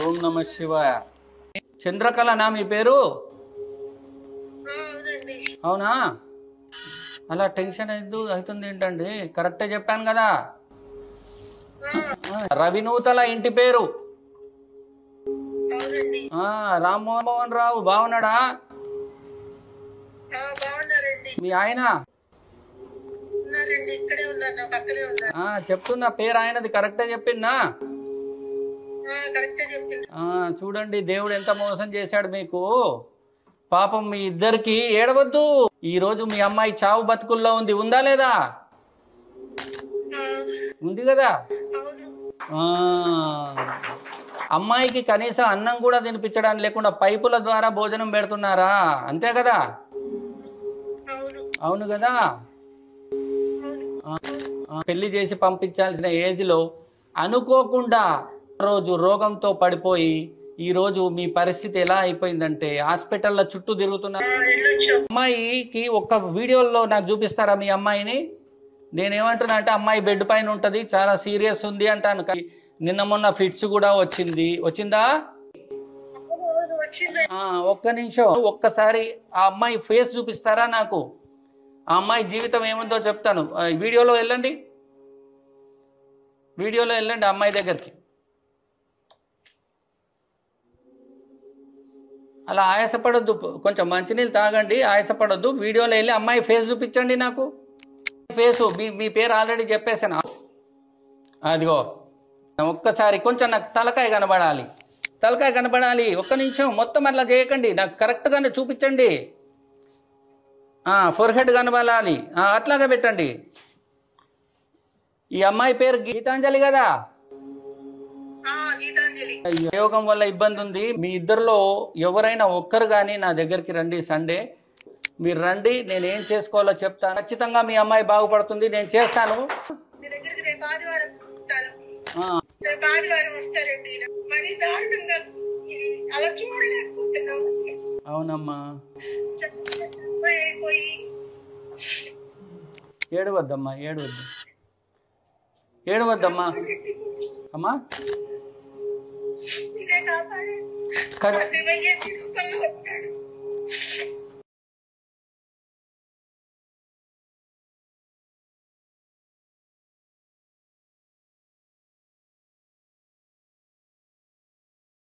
ఓం నమ శివాయ. చంద్రకళనా మీ పేరు? అవునా? అలా టెన్షన్ అవుతుంది ఏంటండి? కరెక్టే చెప్పాను కదా. రవినూతల ఇంటి పేరు? రామ్మోహన్ రావు బాగున్నాడా? మీ ఆయన? చెప్తున్నా పేరు ఆయనది కరెక్టే చెప్పిందా? చూడండి దేవుడు ఎంత మోసం చేశాడు మీకు. పాపం మీ ఇద్దరికి ఏడవద్దు. ఈ రోజు మీ అమ్మాయి చావు బతుకుల్లో ఉంది, ఉందా లేదా? ఉంది కదా. అమ్మాయికి కనీసం అన్నం కూడా తినిపించడానికి లేకుండా పైపుల ద్వారా భోజనం పెడుతున్నారా? అంతే కదా. అవును కదా. పెళ్లి చేసి పంపించాల్సిన ఏజ్ లో అనుకోకుండా రోజు రోగంతో పడిపోయి ఈ రోజు మీ పరిస్థితి ఎలా అయిపోయిందంటే హాస్పిటల్లో చుట్టూ తిరుగుతున్నారు. అమ్మాయికి ఒక్క వీడియోలో నాకు చూపిస్తారా మీ అమ్మాయిని? నేనేమంటున్నా అంటే అమ్మాయి బెడ్ పైన ఉంటది, చాలా సీరియస్ ఉంది అంటాను. నిన్న మొన్న ఫిట్స్ కూడా వచ్చిందా? ఒక్క నిమిషం, ఒక్కసారి ఆ అమ్మాయి ఫేస్ చూపిస్తారా నాకు? ఆ అమ్మాయి జీవితం ఏముందో చెప్తాను. వీడియోలో వెళ్ళండి ఆ అమ్మాయి దగ్గరికి. అలా ఆయాసపడొద్దు, కొంచెం మంచినీళ్ళు తాగండి, ఆయాసపడొద్దు. వీడియోలో వెళ్ళి అమ్మాయి ఫేస్ చూపించండి నాకు. ఫేసు మీ పేరు ఆల్రెడీ చెప్పేసాను. అదిగో ఒక్కసారి కొంచెం నాకు తలకాయ కనబడాలి. ఒక్క నిమిషం, మొత్తం అట్లా చేయకండి, నాకు కరెక్ట్గానే చూపించండి. ఫోర్ హెడ్ కనబడాలి, అట్లాగే పెట్టండి. ఈ అమ్మాయి పేరు గీతాంజలి కదా? యోగం వల్ల ఇబ్బంది ఉంది. మీ ఇద్దరిలో ఎవరైనా ఒక్కరు కానీ నా దగ్గరికి రండి. సండే మీరు రండి, నేను ఏం చేసుకోవాలో చెప్తాను. ఖచ్చితంగా మీ అమ్మాయి బాగుపడుతుంది, నేను చేస్తాను. అవునమ్మా, ఏడవద్దమ్మా, ఏడవద్దమ్మా. అమ్మా